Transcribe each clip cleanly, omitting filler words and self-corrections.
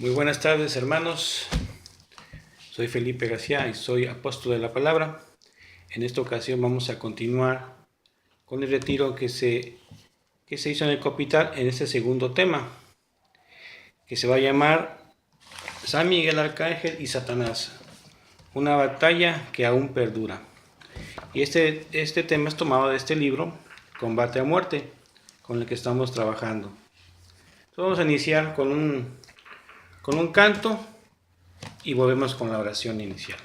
Muy buenas tardes, hermanos. Soy Felipe García y soy apóstol de la palabra. En esta ocasión vamos a continuar con el retiro que se hizo en el Copital en este segundo tema, que se va a llamar San Miguel Arcángel y Satanás, una batalla que aún perdura. Y este tema es tomado de este libro, Combate a Muerte, con el que estamos trabajando. Entonces vamos a iniciar con un canto y volvemos con la oración inicial.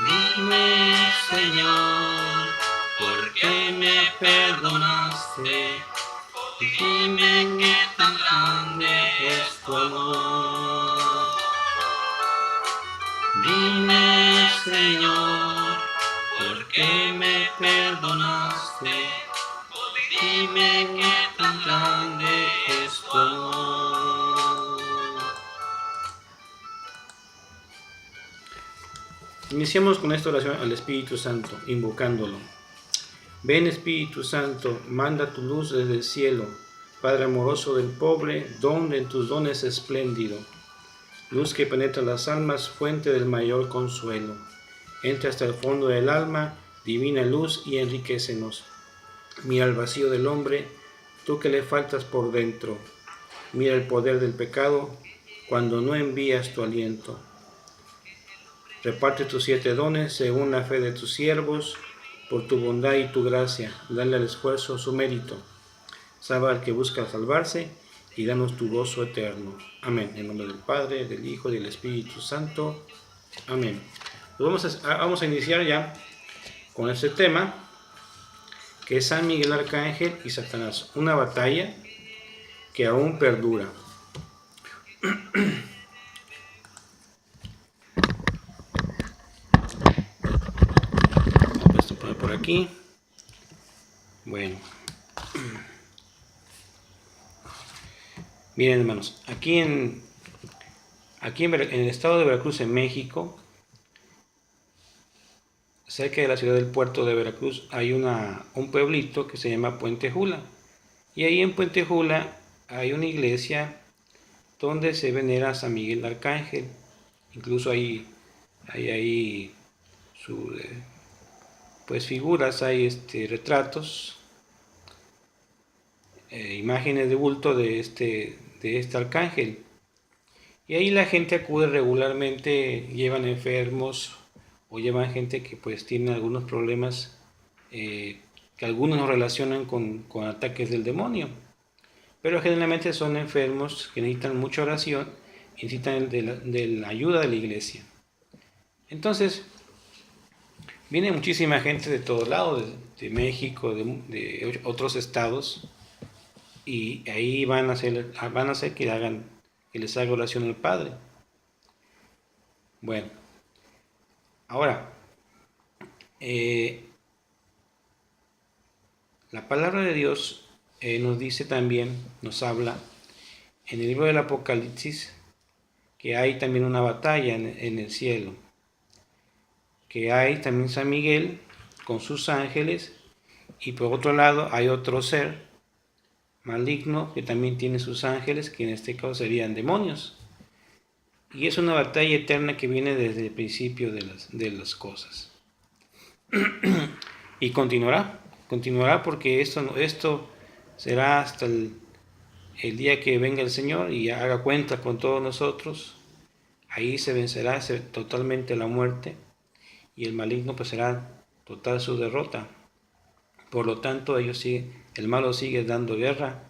Dime, Señor, ¿por qué me perdonaste? Dime qué tan grande es tu amor. Dime, Señor, ¿por qué me perdonaste? Dime qué tan grande es tu amor. Iniciamos con esta oración al Espíritu Santo, invocándolo. Ven, Espíritu Santo, manda tu luz desde el cielo, Padre amoroso del pobre, don de tus dones espléndido. Luz que penetra las almas, fuente del mayor consuelo. Entra hasta el fondo del alma, divina luz, y enriquécenos. Mira el vacío del hombre, tú que le faltas por dentro. Mira el poder del pecado, cuando no envías tu aliento. Reparte tus 7 dones según la fe de tus siervos, por tu bondad y tu gracia, dale al esfuerzo su mérito. Salva al que busca salvarse y danos tu gozo eterno. Amén. En nombre del Padre, del Hijo y del Espíritu Santo. Amén. Pues vamos a iniciar ya con este tema, que es San Miguel Arcángel y Satanás, una batalla que aún perdura. Esto pone por aquí. Bueno. Miren, hermanos, aquí en el estado de Veracruz, en México, cerca de la ciudad del puerto de Veracruz, hay un pueblito que se llama Puente Jula. Y ahí en Puente Jula hay una iglesia donde se venera a San Miguel Arcángel. Incluso hay pues figuras, hay retratos, imágenes de bulto de este arcángel. Y ahí la gente acude regularmente, llevan enfermos o llevan gente que pues tiene algunos problemas que algunos nos relacionan con ataques del demonio. Pero generalmente son enfermos que necesitan mucha oración y necesitan de la ayuda de la iglesia. Entonces, viene muchísima gente de todos lados, de México, de otros estados, y ahí van a hacer que les haga oración al Padre. Bueno, ahora, la palabra de Dios nos dice también, nos habla en el libro del Apocalipsis, que hay también una batalla en el cielo, que hay también San Miguel con sus ángeles, y por otro lado hay otro ser maligno que también tiene sus ángeles, que en este caso serían demonios. Y es una batalla eterna que viene desde el principio de las cosas. Y continuará porque esto será hasta el día que venga el Señor y haga cuenta con todos nosotros. Ahí se vencerá totalmente la muerte y el maligno pues será total su derrota. Por lo tanto, el malo sigue dando guerra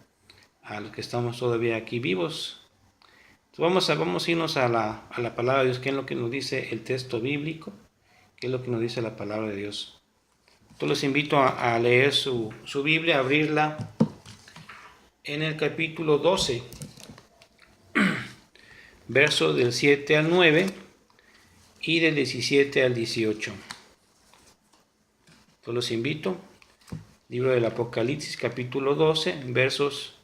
a los que estamos todavía aquí vivos. Entonces vamos a irnos a la palabra de Dios, qué es lo que nos dice el texto bíblico, qué es lo que nos dice la palabra de Dios. Entonces les invito a leer su Biblia, a abrirla en el capítulo 12, versos del 7 al 9 y del 17 al 18. Entonces los invito, libro del Apocalipsis, capítulo 12, versos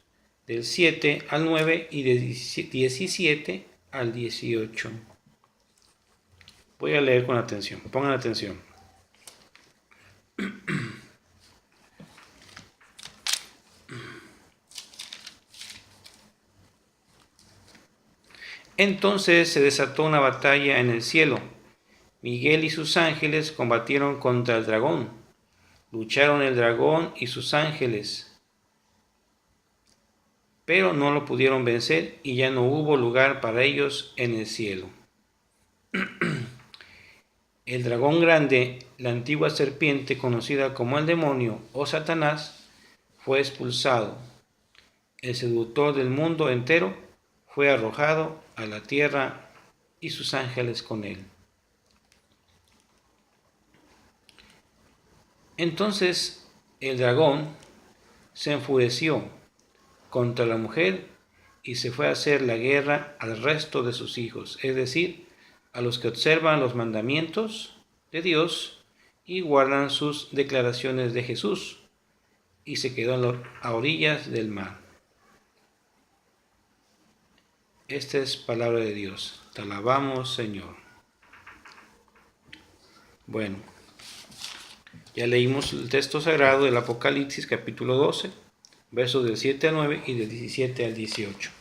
del 7 al 9 y del 17 al 18. Voy a leer con atención, pongan atención. Entonces se desató una batalla en el cielo. Miguel y sus ángeles combatieron contra el dragón. Lucharon el dragón y sus ángeles, pero no lo pudieron vencer y ya no hubo lugar para ellos en el cielo. El dragón grande, la antigua serpiente conocida como el demonio o Satanás, fue expulsado. El seductor del mundo entero fue arrojado a la tierra y sus ángeles con él. Entonces el dragón se enfureció contra la mujer y se fue a hacer la guerra al resto de sus hijos, es decir, a los que observan los mandamientos de Dios y guardan sus declaraciones de Jesús, y se quedó a orillas del mar. Esta es palabra de Dios. Te alabamos, Señor. Bueno, ya leímos el texto sagrado del Apocalipsis, capítulo 12, versos del 7 al 9 y del 17 al 18.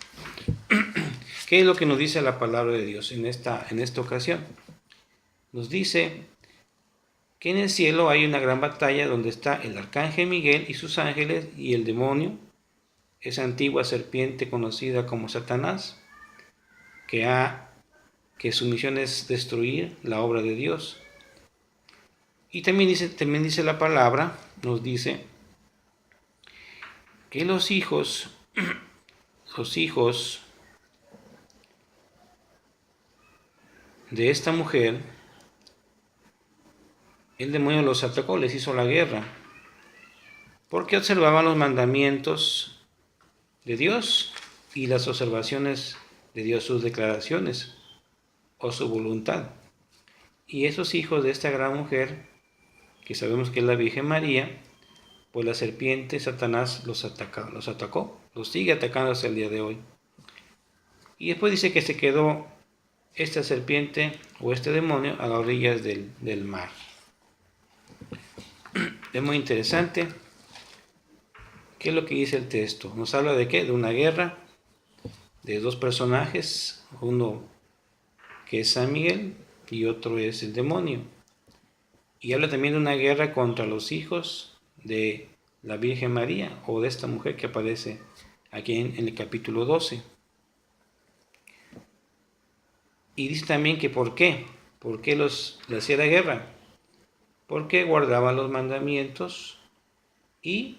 ¿Qué es lo que nos dice la palabra de Dios en esta ocasión? Nos dice que en el cielo hay una gran batalla donde está el arcángel Miguel y sus ángeles y el demonio, esa antigua serpiente conocida como Satanás, que su misión es destruir la obra de Dios. Y también dice la palabra, nos dice que los hijos de esta mujer, el demonio los atacó, les hizo la guerra, porque observaban los mandamientos de Dios y las observaciones de Dios, sus declaraciones o su voluntad. Y esos hijos de esta gran mujer, que sabemos que es la Virgen María, pues la serpiente Satanás los atacó, los sigue atacando hasta el día de hoy. Y después dice que se quedó esta serpiente o este demonio a las orillas del mar. Es muy interesante. ¿Qué es lo que dice el texto? Nos habla de qué? De una guerra de dos personajes, uno que es San Miguel y otro es el demonio. Y habla también de una guerra contra los hijos de la Virgen María o de esta mujer que aparece aquí en el capítulo 12. Y dice también que ¿por qué? ¿Por qué le hacía la guerra? Porque guardaban los mandamientos y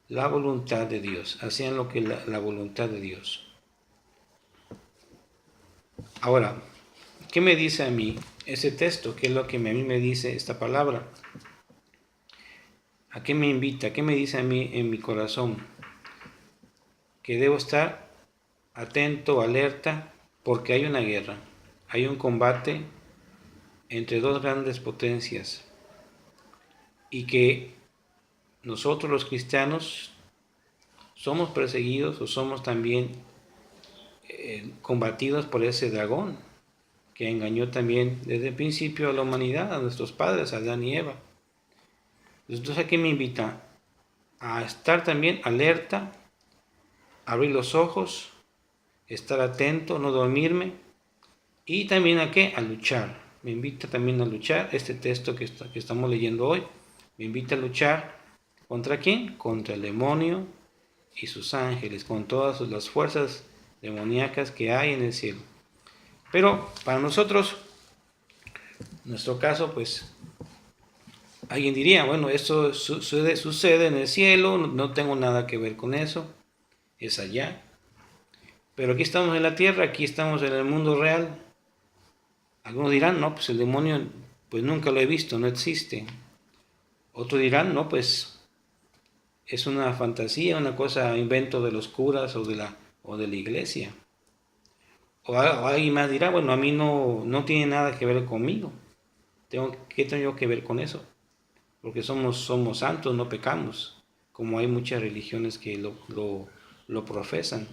la voluntad de Dios. Hacían lo que la voluntad de Dios. Ahora, ¿qué me dice a mí ese texto? ¿Qué es lo que a mí me dice esta palabra? ¿A qué me invita? ¿Qué me dice a mí en mi corazón? Que debo estar atento, alerta, porque hay una guerra, hay un combate entre dos grandes potencias y que nosotros los cristianos somos perseguidos o somos también combatidos por ese dragón que engañó también desde el principio a la humanidad, a nuestros padres, a Adán y Eva. Entonces, ¿a qué me invita? a estar también alerta, abrir los ojos, estar atento, no dormirme, y también a qué, a luchar. Me invita también a luchar. Este texto que estamos leyendo hoy me invita a luchar ¿contra quién? Contra el demonio y sus ángeles, con todas las fuerzas demoníacas que hay en el cielo. Pero para nosotros, en nuestro caso, pues alguien diría, bueno, esto sucede en el cielo, no tengo nada que ver con eso, es allá. Pero aquí estamos en la tierra, aquí estamos en el mundo real. Algunos dirán, no, pues el demonio, pues nunca lo he visto, no existe. Otros dirán, no, pues es una fantasía, una cosa, invento de los curas o de la iglesia. O alguien más dirá, bueno, a mí no tiene nada que ver conmigo. ¿Qué tengo yo que ver con eso? Porque somos santos, no pecamos, como hay muchas religiones que lo profesan.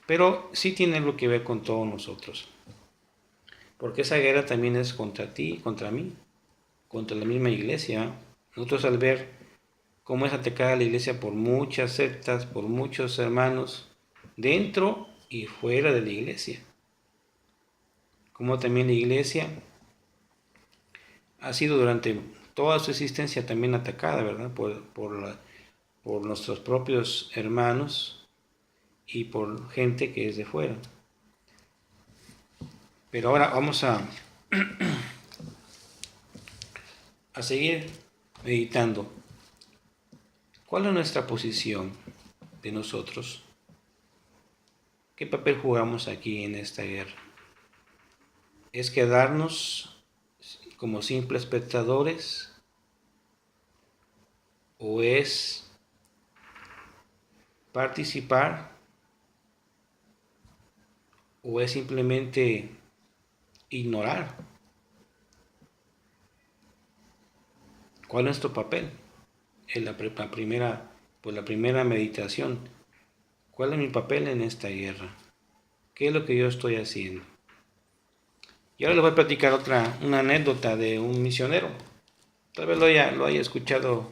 Pero sí tiene algo que ver con todos nosotros. Porque esa guerra también es contra ti, contra mí, contra la misma iglesia. Nosotros al ver cómo es atacada la iglesia por muchas sectas, por muchos hermanos, dentro y fuera de la iglesia. Como también la iglesia ha sido durante toda su existencia también atacada, ¿verdad? Por nuestros propios hermanos y por gente que es de fuera. Pero ahora vamos a seguir meditando. ¿Cuál es nuestra posición de nosotros? ¿Qué papel jugamos aquí en esta guerra? ¿Es quedarnos como simples espectadores? ¿O es participar? ¿O es simplemente ignorar? ¿Cuál es nuestro papel? En la primera meditación. ¿Cuál es mi papel en esta guerra? ¿Qué es lo que yo estoy haciendo? Y ahora les voy a platicar una anécdota de un misionero. Tal vez lo haya escuchado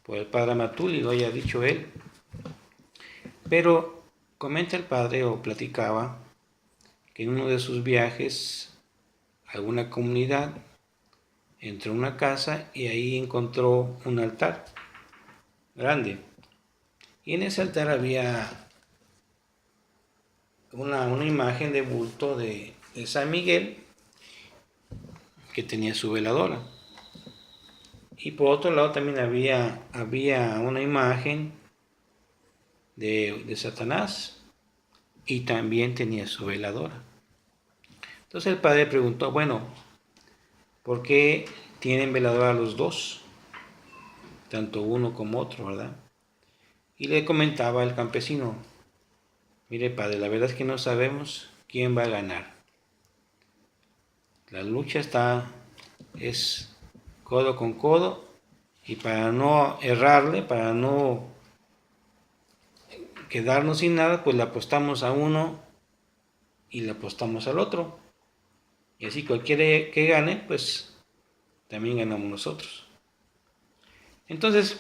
por el padre Amatuli, lo haya dicho él. Pero comenta el padre o platicaba que en uno de sus viajes a alguna comunidad entró a una casa y ahí encontró un altar grande. Y en ese altar había una imagen de bulto de San Miguel que tenía su veladora. Y por otro lado también había una imagen de Satanás y también tenía su veladora. Entonces el padre preguntó, bueno, ¿por qué tienen veladora los dos? Tanto uno como otro, ¿verdad? Y le comentaba el campesino, mire padre, la verdad es que no sabemos quién va a ganar. La lucha es codo con codo, y para no errarle, para no quedarnos sin nada, pues le apostamos a uno y le apostamos al otro. Y así cualquiera que gane, pues también ganamos nosotros. Entonces,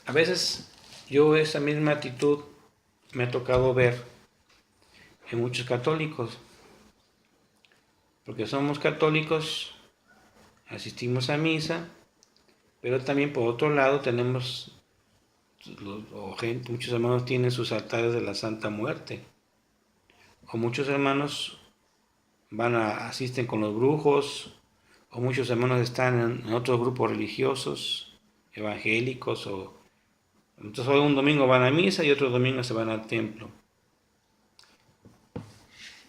a veces yo esa misma actitud me ha tocado ver en muchos católicos. Porque somos católicos, asistimos a misa, pero también por otro lado tenemos, muchos hermanos tienen sus altares de la Santa Muerte. O muchos hermanos asisten con los brujos, o muchos hermanos están en otros grupos religiosos, evangélicos, entonces hoy un domingo van a misa y otro domingo se van al templo.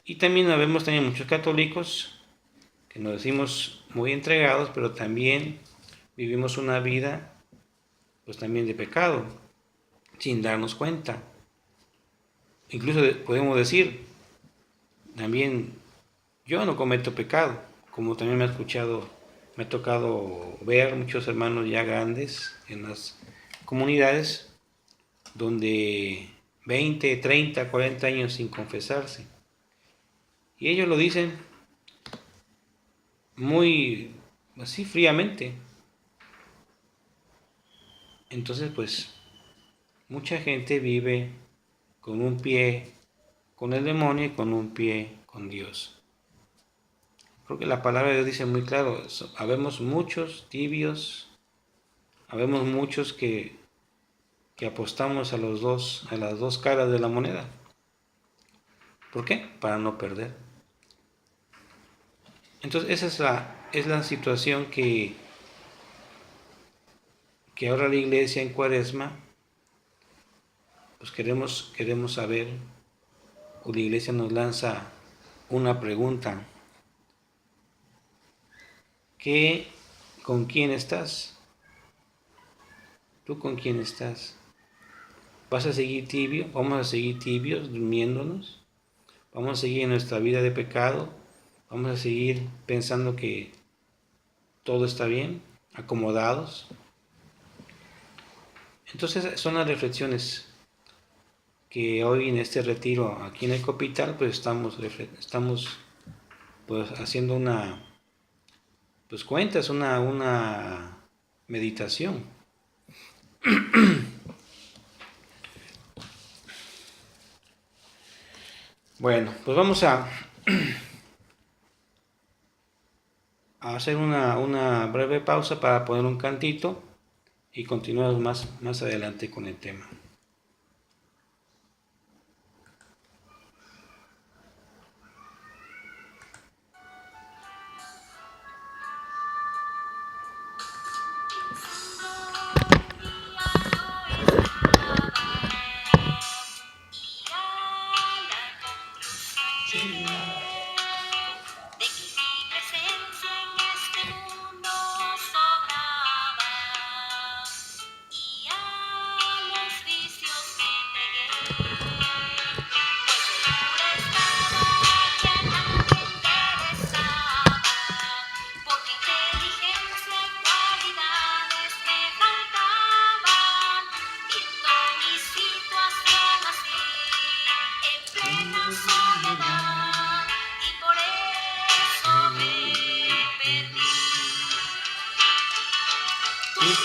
Y también vemos muchos católicos que nos decimos muy entregados, pero también vivimos una vida pues también de pecado, sin darnos cuenta. Incluso podemos decir, también yo no cometo pecado, como también me ha tocado ver muchos hermanos ya grandes en las comunidades donde 20, 30, 40 años sin confesarse. Y ellos lo dicen muy así fríamente. Entonces, pues, mucha gente vive con un pie con el demonio y con un pie con Dios. Creo que la palabra de Dios dice muy claro, habemos muchos tibios, habemos muchos que apostamos a las dos caras de la moneda. ¿Por qué? Para no perder. Entonces esa es la situación que ahora la iglesia en Cuaresma, pues queremos saber, o la iglesia nos lanza una pregunta. ¿Con quién estás? ¿Tú con quién estás? ¿Vas a seguir tibio? ¿Vamos a seguir tibios, durmiéndonos? ¿Vamos a seguir en nuestra vida de pecado? ¿Vamos a seguir pensando que todo está bien, acomodados? Entonces son las reflexiones que hoy en este retiro aquí en el Copital pues estamos pues haciendo una meditación. Bueno, pues vamos a hacer una breve pausa para poner un cantito y continuamos más adelante con el tema.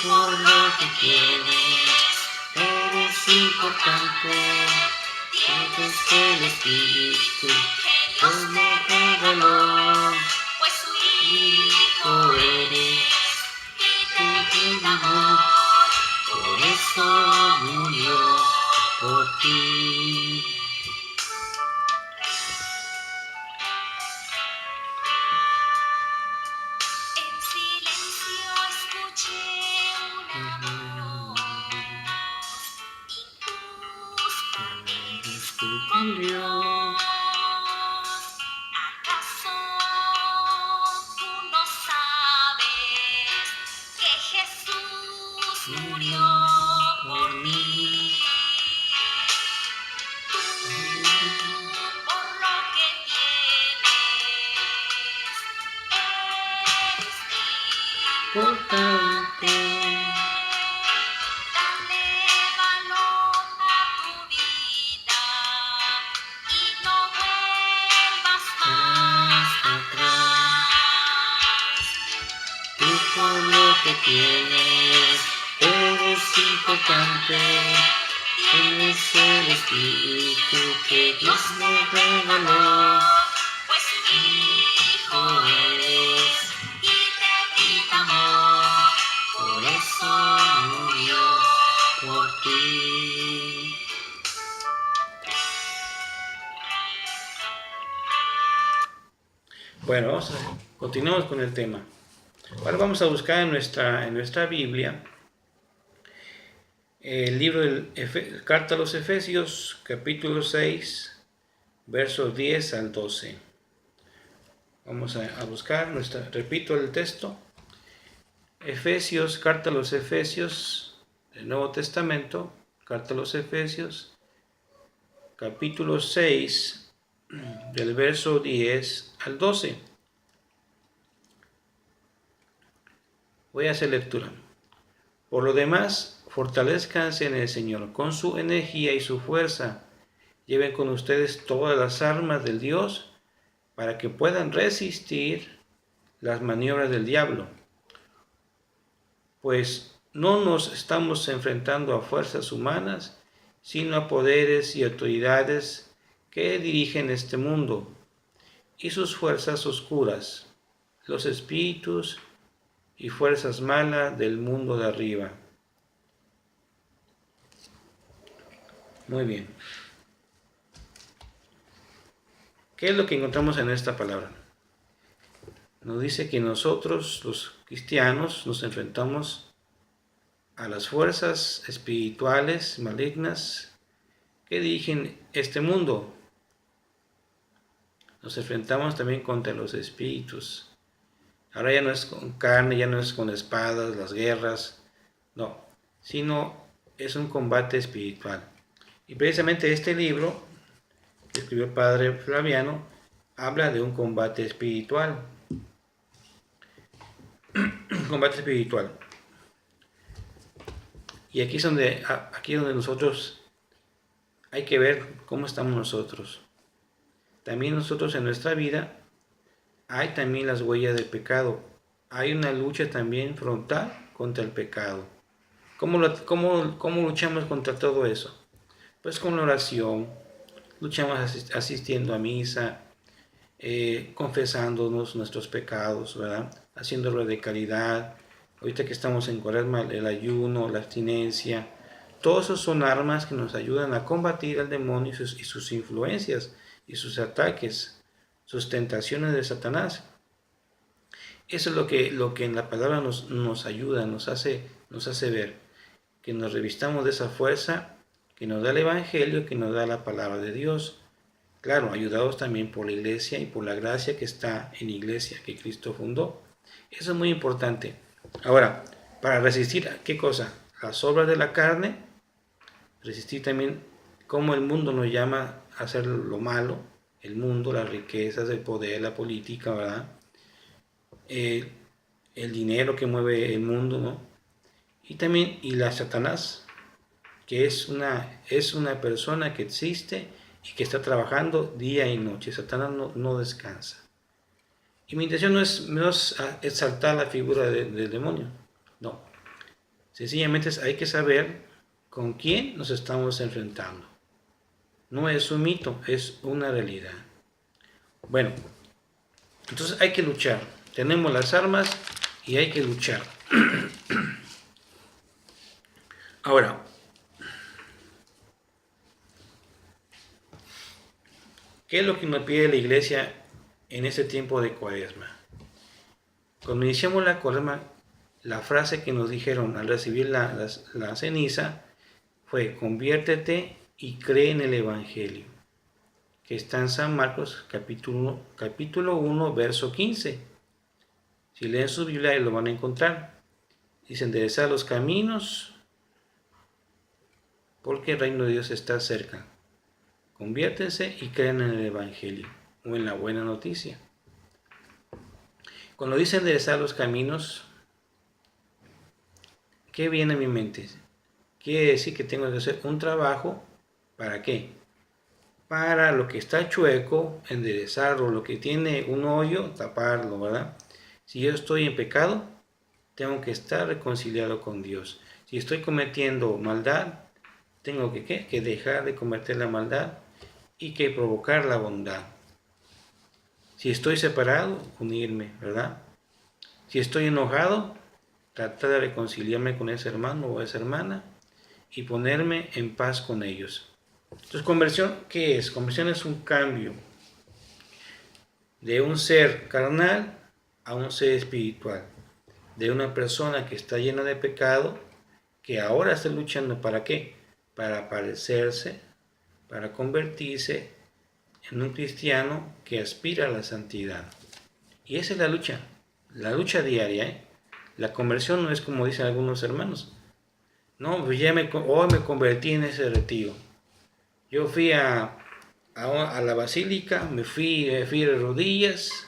Por lo que tienes, eres importante, tienes el Espíritu, Dios me regaló, pues su hijo eres, y te amor, por eso murió por ti. En silencio escuché una voz, injustamente eres tú con Dios. ¿Acaso tú no sabes que Jesús murió por mí? Por lo que tienes, eres importante. Dale valor a tu vida y no vuelvas más atrás. Tú por lo que tienes, eres importante. Tienes el Espíritu que Dios me regaló, pues su hijo eres y te brinda amor, por eso murió por ti. Bueno, continuamos con el tema. Ahora vamos a buscar en nuestra Biblia el libro de Carta a los Efesios, capítulo 6, versos 10 al 12. Vamos a buscar repito el texto. Carta a los Efesios del Nuevo Testamento, Carta a los Efesios, capítulo 6, del verso 10 al 12. Voy a hacer lectura. Por lo demás, fortalezcanse en el Señor con su energía y su fuerza. Lleven con ustedes todas las armas del Dios para que puedan resistir las maniobras del diablo. Pues no nos estamos enfrentando a fuerzas humanas, sino a poderes y autoridades que dirigen este mundo y sus fuerzas oscuras, los espíritus y fuerzas malas del mundo de arriba. Muy bien. ¿Qué es lo que encontramos en esta palabra? Nos dice que nosotros, los cristianos, nos enfrentamos a las fuerzas espirituales malignas que dirigen este mundo. Nos enfrentamos también contra los espíritus. Ahora ya no es con carne, ya no es con espadas, las guerras, no, sino es un combate espiritual. Y precisamente este libro que escribió el padre Flaviano habla de un combate espiritual. Un combate espiritual. Y aquí es donde nosotros hay que ver cómo estamos nosotros. También nosotros en nuestra vida hay también las huellas del pecado. Hay una lucha también frontal contra el pecado. ¿Cómo luchamos contra todo eso? Pues con la oración, luchamos asistiendo a misa, confesándonos nuestros pecados, ¿verdad? Haciéndolo de caridad. Ahorita que estamos en Cuaresma, el ayuno, la abstinencia, todos esos son armas que nos ayudan a combatir al demonio y sus influencias y sus ataques, sus tentaciones de Satanás. Eso es lo que en la palabra nos ayuda, nos hace ver, que nos revistamos de esa fuerza que nos da el Evangelio, que nos da la palabra de Dios. Claro, ayudados también por la iglesia y por la gracia que está en la iglesia que Cristo fundó. Eso es muy importante. Ahora, para resistir, ¿qué cosa? Las obras de la carne, resistir también cómo el mundo nos llama a hacer lo malo, el mundo, las riquezas, el poder, la política, ¿verdad? El dinero que mueve el mundo, ¿no? Y también, y la Satanás, que es una persona que existe y que está trabajando día y noche. Satanás no descansa. Y mi intención no es exaltar la figura del demonio, no. Sencillamente hay que saber con quién nos estamos enfrentando. No es un mito, es una realidad. Bueno, entonces hay que luchar. Tenemos las armas y hay que luchar. Ahora, ¿qué es lo que nos pide la iglesia en este tiempo de Cuaresma? Cuando iniciamos la Cuaresma, la frase que nos dijeron al recibir la ceniza fue: conviértete y cree en el Evangelio, que está en San Marcos capítulo 1, verso 15. Si leen su Biblia lo van a encontrar. Dice: enderezar los caminos, porque el reino de Dios está cerca. Conviértense y crean en el Evangelio, o en la buena noticia. Cuando dice enderezar los caminos, ¿qué viene a mi mente? Quiere decir que tengo que hacer un trabajo. ¿Para qué? Para lo que está chueco, enderezarlo. Lo que tiene un hoyo, taparlo, ¿verdad? Si yo estoy en pecado, tengo que estar reconciliado con Dios. Si estoy cometiendo maldad, tengo que dejar de cometer la maldad y que provocar la bondad. Si estoy separado, unirme, ¿verdad? Si estoy enojado, tratar de reconciliarme con ese hermano o esa hermana y ponerme en paz con ellos. Entonces, conversión, ¿qué es? Conversión es un cambio de un ser carnal a un ser espiritual, de una persona que está llena de pecado, que ahora está luchando ¿para qué? Para parecerse, para convertirse en un cristiano que aspira a la santidad. Y esa es la lucha diaria, ¿eh? La conversión no es como dicen algunos hermanos. No, pues hoy me convertí en ese retiro. Yo fui a la basílica, me fui de rodillas,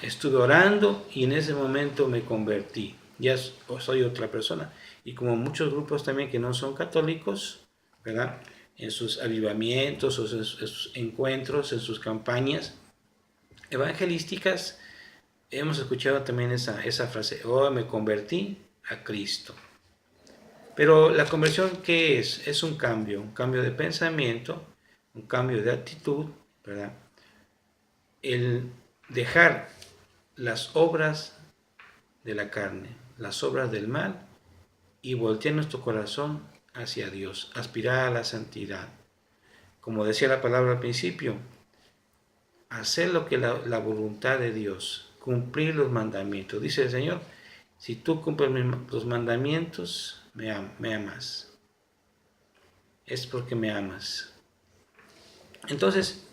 estuve orando y en ese momento me convertí. Ya soy otra persona. Y como muchos grupos también que no son católicos, ¿verdad? En sus avivamientos o en sus encuentros, en sus campañas evangelísticas, hemos escuchado también esa frase: oh, me convertí a Cristo. Pero la conversión, ¿qué es? Es un cambio de pensamiento, un cambio de actitud, ¿verdad? El dejar las obras de la carne, las obras del mal, y voltear nuestro corazón hacia Dios, aspirar a la santidad. Como decía la palabra al principio, hacer lo que la voluntad de Dios, cumplir los mandamientos. Dice el Señor, si tú cumples los mandamientos, me amas. Es porque me amas. Entonces,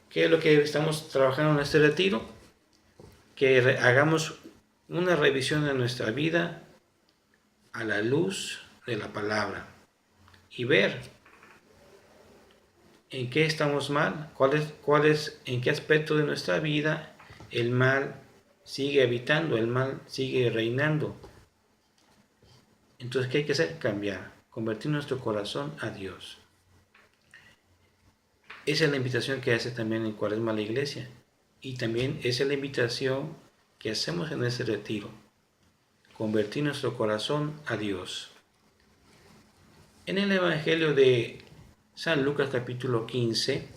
¿qué es lo que estamos trabajando en este retiro? Que hagamos una revisión de nuestra vida a la luz de la palabra y ver en qué estamos mal, en qué aspecto de nuestra vida el mal sigue habitando, el mal sigue reinando. Entonces, ¿qué hay que hacer? Cambiar, convertir nuestro corazón a Dios. Esa es la invitación que hace también en Cuaresma la Iglesia. Y también esa es la invitación que hacemos en ese retiro. Convertir nuestro corazón a Dios. En el Evangelio de San Lucas capítulo 15,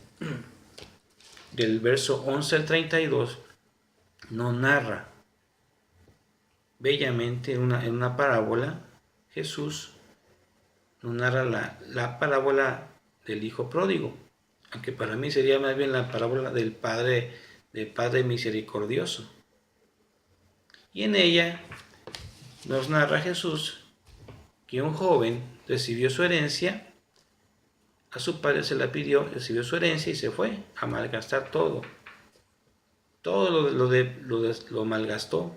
del verso 11 al 32, nos narra bellamente en una parábola. Jesús nos narra la parábola del hijo pródigo, aunque para mí sería más bien la parábola del Padre misericordioso. Y en ella nos narra Jesús que un joven recibió su herencia, a su padre se la pidió, recibió su herencia y se fue a malgastar todo. Todo lo malgastó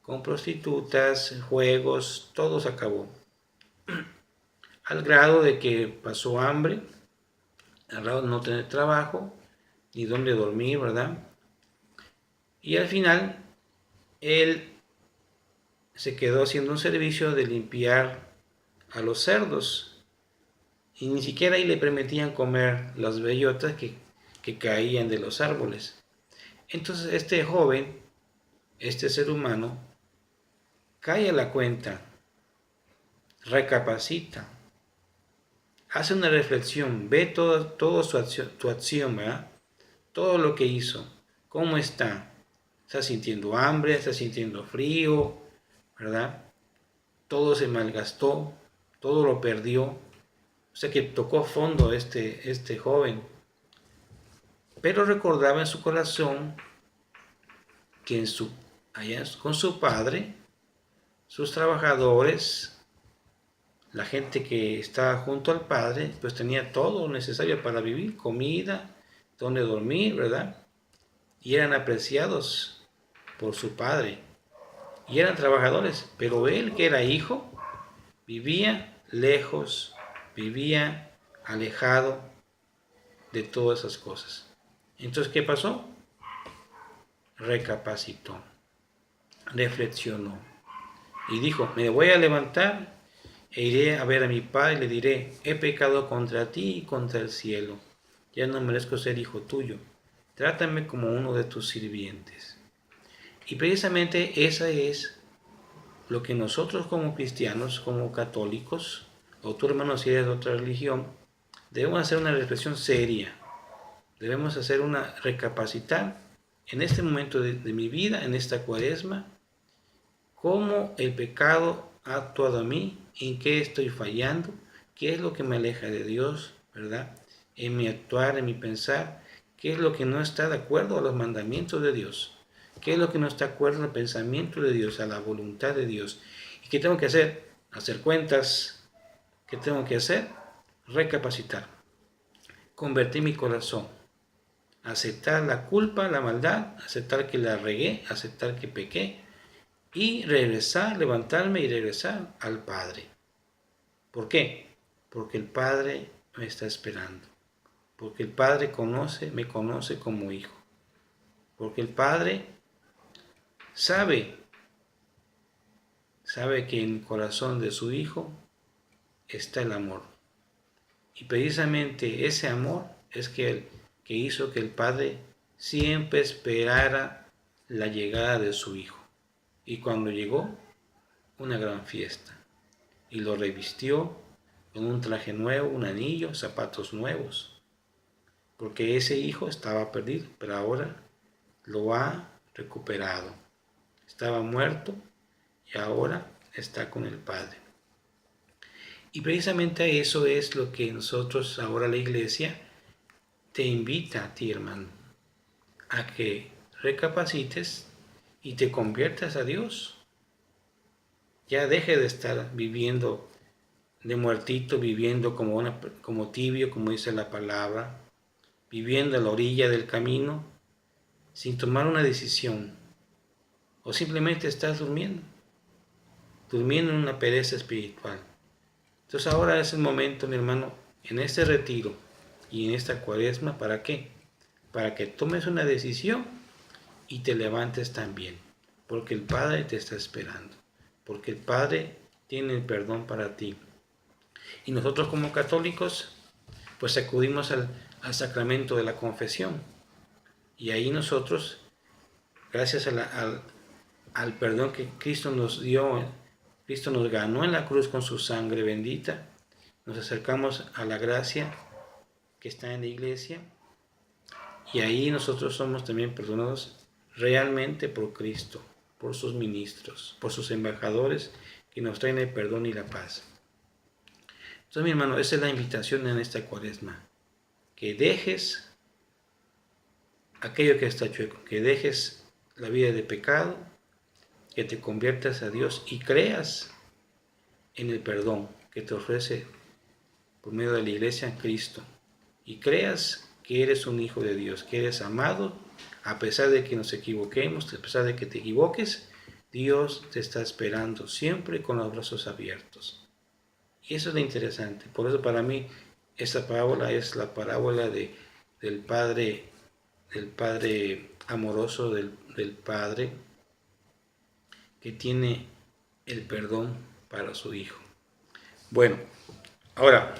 con prostitutas, juegos, todo se acabó. Al grado de que pasó hambre, al grado de no tener trabajo, ni dónde dormir, ¿verdad? Y al final, él se quedó haciendo un servicio de limpiar a los cerdos. Y ni siquiera ahí le permitían comer las bellotas que caían de los árboles. Entonces este joven, este ser humano, cae a la cuenta, recapacita, hace una reflexión, ve todo tu acción, ¿verdad? Todo lo que hizo, cómo está sintiendo hambre, está sintiendo frío, ¿verdad? Todo se malgastó, todo lo perdió, o sea que tocó fondo este joven, pero recordaba en su corazón que allá con su padre, sus trabajadores, la gente que estaba junto al padre, pues tenía todo lo necesario para vivir, comida, donde dormir, ¿verdad? Y eran apreciados por su padre. Y eran trabajadores, pero él, que era hijo, vivía lejos, vivía alejado de todas esas cosas. Entonces, ¿qué pasó? Recapacitó, reflexionó y dijo, me voy a levantar e iré a ver a mi padre y le diré, he pecado contra ti y contra el cielo, ya no merezco ser hijo tuyo, trátame como uno de tus sirvientes. Y precisamente esa es lo que nosotros como cristianos, como católicos, o tu hermano si eres de otra religión, debemos hacer una reflexión seria, debemos hacer recapacitar en este momento de mi vida, en esta cuaresma, cómo el pecado ha actuado a mí, en qué estoy fallando, qué es lo que me aleja de Dios, ¿verdad? En mi actuar, en mi pensar, qué es lo que no está de acuerdo a los mandamientos de Dios, qué es lo que no está de acuerdo al pensamiento de Dios, a la voluntad de Dios. ¿Y qué tengo que hacer? Hacer cuentas. ¿Qué tengo que hacer? Recapacitar, convertir mi corazón, aceptar la culpa, la maldad, aceptar que la regué, aceptar que pequé y regresar, levantarme y regresar al Padre. ¿Por qué? Porque el Padre me está esperando, porque el Padre me conoce como hijo, porque el Padre sabe que en el corazón de su hijo está el amor. Y precisamente ese amor es que hizo que el Padre siempre esperara la llegada de su Hijo. Y cuando llegó, una gran fiesta y lo revistió con un traje nuevo, un anillo, zapatos nuevos, porque ese hijo estaba perdido, pero ahora lo ha recuperado. Estaba muerto y ahora está con el Padre. Y precisamente a eso es lo que nosotros, ahora la Iglesia, te invita a ti, hermano, a que recapacites y te conviertas a Dios. Ya deje de estar viviendo de muertito, viviendo como tibio, como dice la palabra, viviendo a la orilla del camino, sin tomar una decisión. O simplemente estás durmiendo en una pereza espiritual. Entonces ahora es el momento, mi hermano, en este retiro y en esta cuaresma, ¿para qué? Para que tomes una decisión y te levantes también, porque el Padre te está esperando, porque el Padre tiene el perdón para ti. Y nosotros como católicos, pues acudimos al sacramento de la confesión. Y ahí nosotros, gracias al perdón que Cristo nos dio, Cristo nos ganó en la cruz con su sangre bendita, nos acercamos a la gracia que está en la iglesia y ahí nosotros somos también perdonados realmente por Cristo, por sus ministros, por sus embajadores que nos traen el perdón y la paz. Entonces, mi hermano, esa es la invitación en esta cuaresma, que dejes aquello que está chueco, que dejes la vida de pecado, que te conviertas a Dios y creas en el perdón que te ofrece por medio de la iglesia en Cristo, y creas que eres un hijo de Dios, que eres amado, a pesar de que nos equivoquemos, a pesar de que te equivoques, Dios te está esperando siempre con los brazos abiertos. Y eso es lo interesante. Por eso para mí esta parábola es la parábola del Padre amoroso, del Padre que tiene el perdón para su Hijo. Bueno, ahora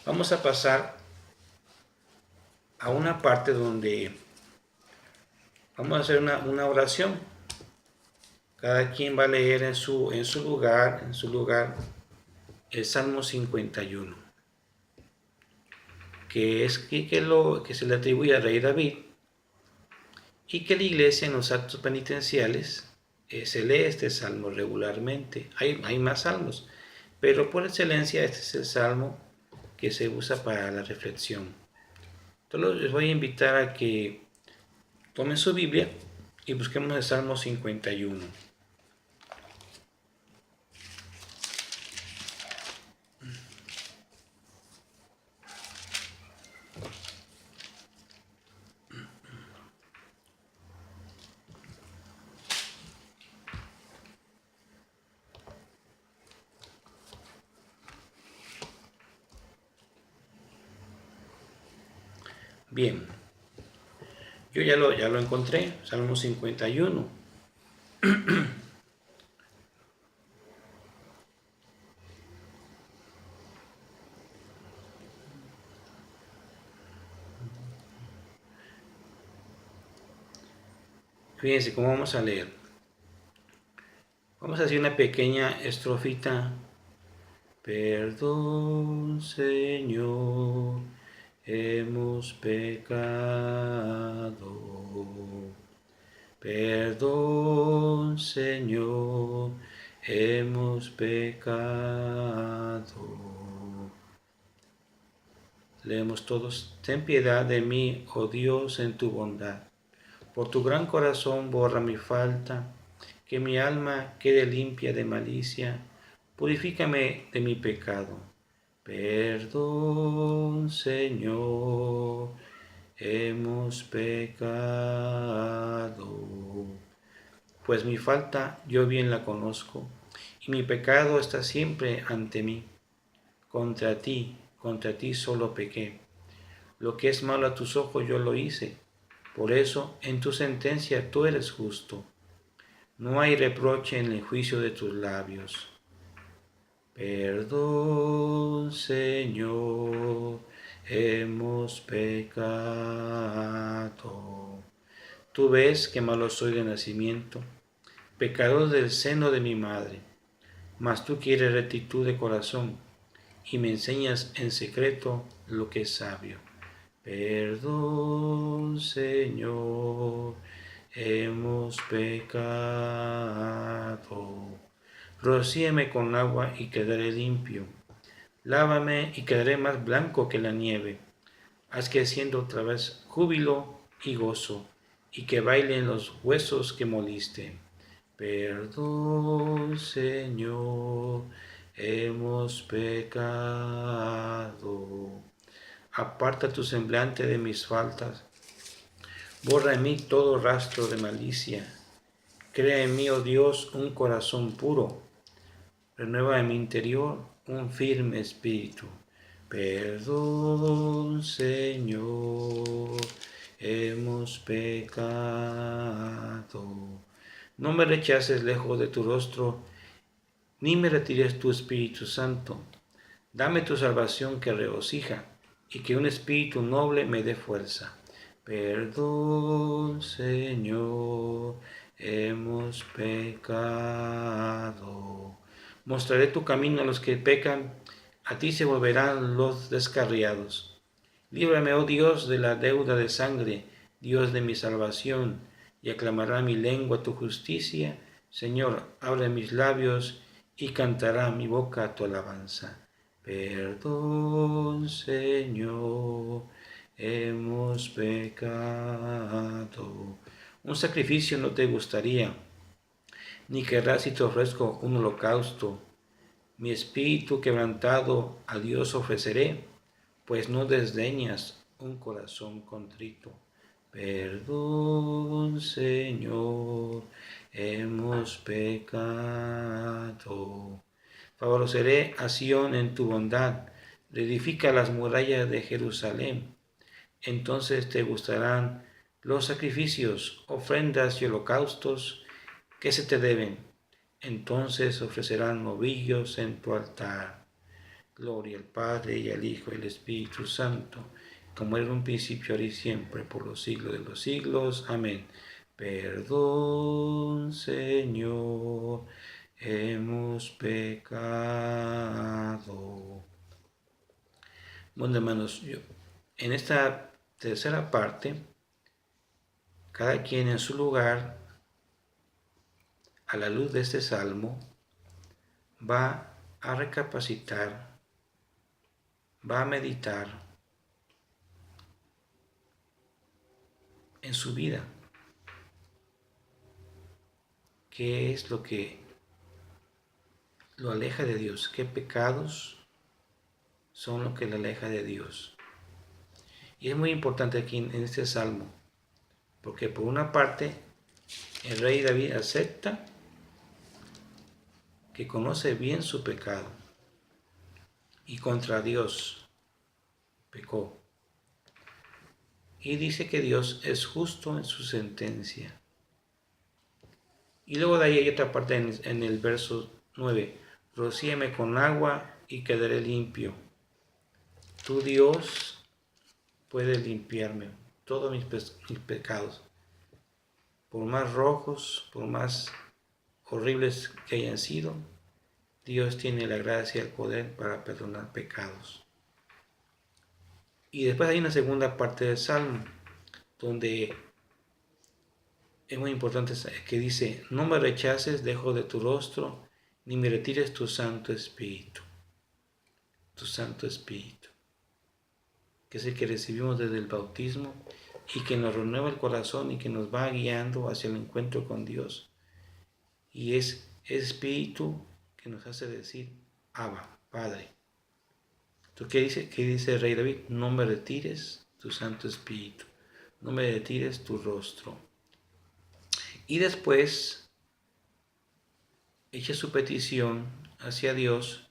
vamos a pasar a una parte donde vamos a hacer una oración. Cada quien va a leer en su lugar, el Salmo 51, que se le atribuye al rey David, y que la iglesia en los actos penitenciales se lee este salmo regularmente. Hay más salmos, pero por excelencia este es el salmo que se usa para la reflexión. Entonces les voy a invitar a que tomen su Biblia y busquemos el Salmo 51. Bien, yo ya lo encontré, Salmo 51. Fíjense cómo vamos a leer. Vamos a hacer una pequeña estrofita. Perdón, Señor, hemos pecado. Perdón, Señor, hemos pecado. Leemos todos. Ten piedad de mí, oh Dios, en tu bondad. Por tu gran corazón borra mi falta, que mi alma quede limpia de malicia. Purifícame de mi pecado. Perdón, Señor, hemos pecado. Pues mi falta yo bien la conozco, y mi pecado está siempre ante mí. Contra ti solo pequé. Lo que es malo a tus ojos yo lo hice. Por eso, en tu sentencia tú eres justo. No hay reproche en el juicio de tus labios. Perdón, Señor, hemos pecado. Tú ves que malo soy de nacimiento, pecador del seno de mi madre, mas tú quieres rectitud de corazón y me enseñas en secreto lo que es sabio. Perdón, Señor, hemos pecado. Rocíame con agua y quedaré limpio. Lávame y quedaré más blanco que la nieve. Haz que sienta otra vez júbilo y gozo, y que bailen los huesos que moliste. Perdón, Señor, hemos pecado. Aparta tu semblante de mis faltas. Borra en mí todo rastro de malicia. Crea en mí, oh Dios, un corazón puro. Renueva en mi interior un firme espíritu. Perdón, Señor, hemos pecado. No me rechaces lejos de tu rostro, ni me retires tu Espíritu Santo. Dame tu salvación que regocija, y que un espíritu noble me dé fuerza. Perdón, Señor, hemos pecado. Mostraré tu camino a los que pecan, a ti se volverán los descarriados. Líbrame, oh Dios, de la deuda de sangre, Dios de mi salvación, y aclamará mi lengua tu justicia. Señor, abre mis labios, y cantará mi boca tu alabanza. Perdón, Señor, hemos pecado. Un sacrificio no te gustaría, ni querrás si te ofrezco un holocausto. Mi espíritu quebrantado a Dios ofreceré, pues no desdeñas un corazón contrito. Perdón, Señor, hemos pecado. Favoreceré a Sión en tu bondad, reedifica las murallas de Jerusalén. Entonces te gustarán los sacrificios, ofrendas y holocaustos que se te deben. Entonces ofrecerán novillos en tu altar. Gloria al Padre y al Hijo y al Espíritu Santo, como era en un principio, ahora y siempre, por los siglos de los siglos. Amén. Perdón, Señor, hemos pecado. Bueno, hermanos, en esta tercera parte, cada quien en su lugar, a la luz de este salmo, va a recapacitar, va a meditar en su vida. ¿Qué es lo que lo aleja de Dios? ¿Qué pecados son lo que le aleja de Dios? Y es muy importante aquí en este salmo, porque por una parte el rey David acepta que conoce bien su pecado y contra Dios pecó. Y dice que Dios es justo en su sentencia. Y luego de ahí hay otra parte en el verso 9. Rocíame con agua y quedaré limpio. Tu Dios puede limpiarme todos mis pecados. Por más rojos, por más horribles que hayan sido, Dios tiene la gracia y el poder para perdonar pecados. Y después hay una segunda parte del Salmo, donde es muy importante que dice, no me rechaces lejos de tu rostro, ni me retires tu Santo Espíritu. Tu Santo Espíritu, que es el que recibimos desde el bautismo y que nos renueva el corazón y que nos va guiando hacia el encuentro con Dios. Y es Espíritu que nos hace decir, Abba, Padre. ¿Qué dice el rey David? No me retires tu Santo Espíritu, no me retires tu rostro. Y después echa su petición hacia Dios,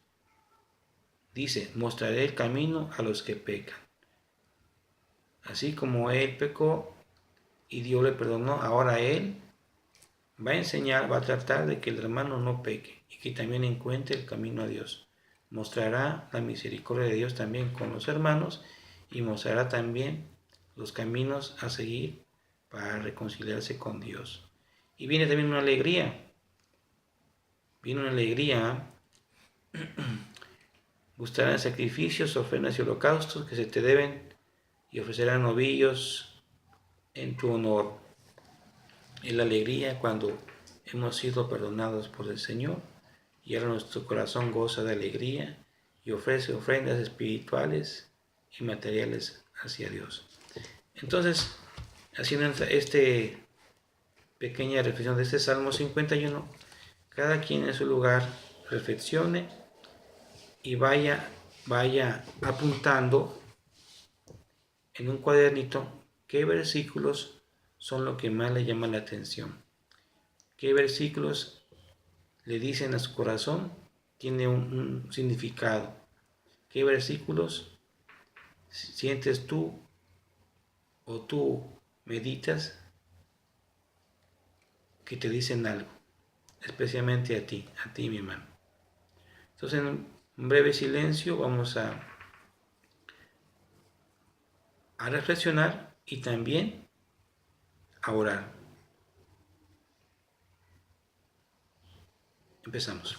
dice, mostraré el camino a los que pecan. Así como él pecó y Dios le perdonó, ahora él va a enseñar, va a tratar de que el hermano no peque y que también encuentre el camino a Dios. Mostrará la misericordia de Dios también con los hermanos y mostrará también los caminos a seguir para reconciliarse con Dios. Y viene también una alegría. Viene una alegría. Gustarán sacrificios, ofrendas y holocaustos que se te deben y ofrecerán novillos en tu honor. Es la alegría cuando hemos sido perdonados por el Señor y ahora nuestro corazón goza de alegría y ofrece ofrendas espirituales y materiales hacia Dios. Entonces, haciendo esta pequeña reflexión de este Salmo 51, cada quien en su lugar reflexione y vaya apuntando en un cuadernito qué versículos son lo que más le llama la atención, qué versículos le dicen a su corazón tiene un significado, qué versículos sientes tú o tú meditas que te dicen algo, especialmente a ti mi hermano. Entonces en un breve silencio vamos a reflexionar y también a orar. Empezamos.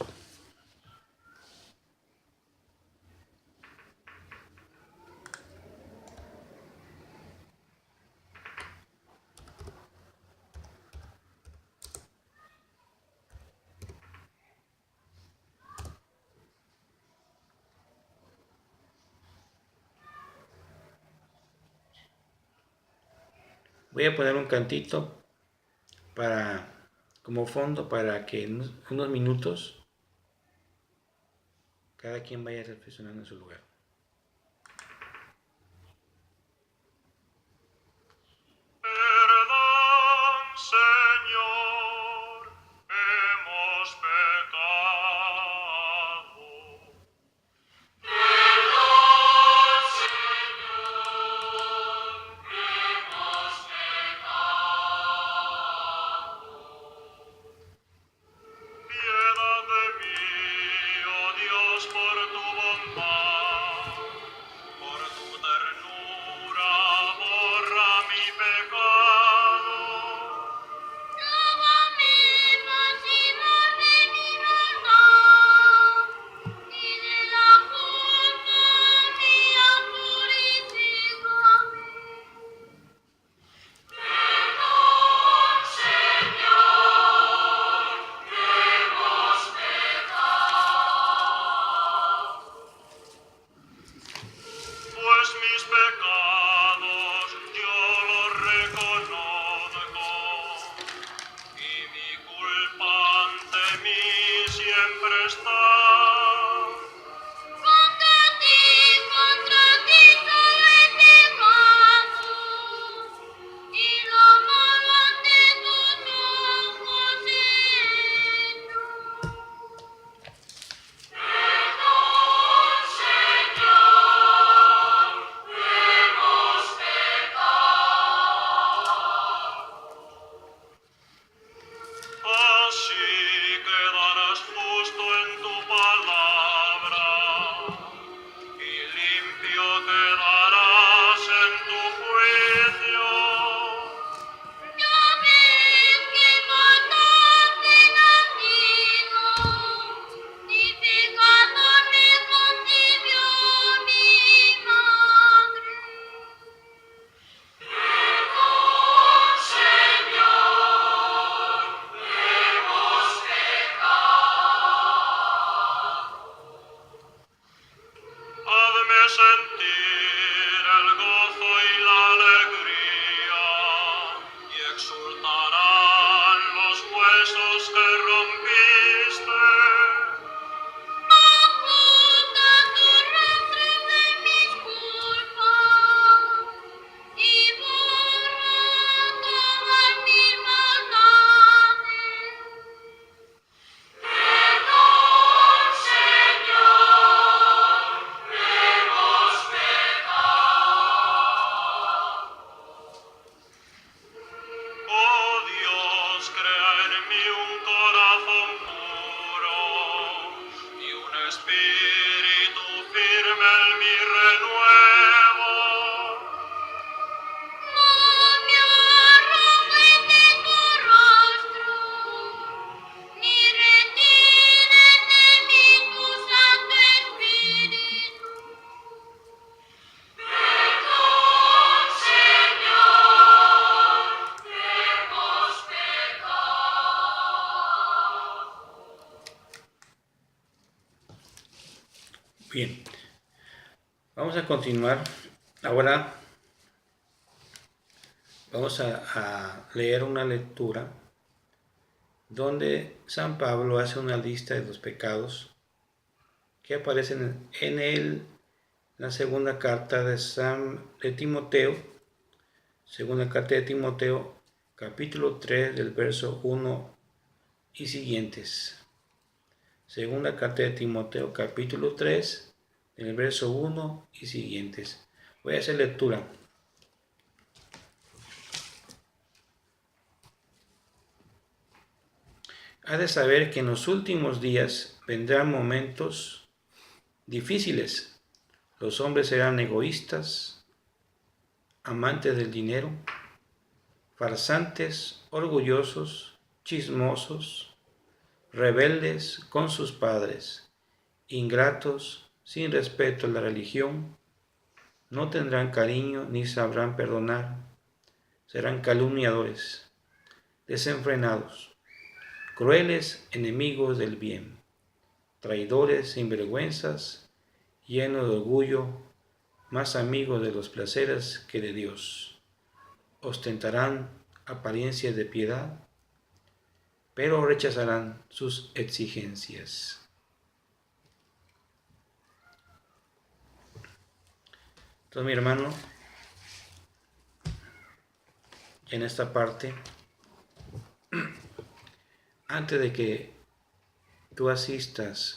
Voy a poner un cantito como fondo para que en unos minutos cada quien vaya reflexionando en su lugar. Perdón, Señor, hemos pecado. Perdón, Señor, hemos pecado. Piedad de mí, oh Dios, por tu bondad, por tu ternura, borra mi pecado. Lava mi vacío de mi maldad, y de la culpa mía purifícame. Perdón, Señor, hemos pecado. Pues mis pecados yo los reconozco, y mi culpa ante mí siempre está. Contra ti solo he pecado, y lo malo ante tus ojos he hecho. Perdón, Señor, hemos pecado. Así quedarás justo en tu paz. Bien, vamos a continuar. Ahora vamos a leer una lectura donde San Pablo hace una lista de los pecados que aparecen en la segunda carta de Timoteo, segunda carta de Timoteo, capítulo 3 del verso 1 y siguientes. Segunda carta de Timoteo, capítulo 3 del verso 1 y siguientes. Voy a hacer lectura. Has de saber que en los últimos días vendrán momentos difíciles. Los hombres serán egoístas, amantes del dinero, farsantes, orgullosos, chismosos, rebeldes con sus padres, ingratos, sin respeto a la religión, no tendrán cariño ni sabrán perdonar, serán calumniadores, desenfrenados, crueles enemigos del bien, traidores, sinvergüenzas, llenos de orgullo, más amigos de los placeres que de Dios. Ostentarán apariencias de piedad, pero rechazarán sus exigencias. Entonces, mi hermano, en esta parte, antes de que tú asistas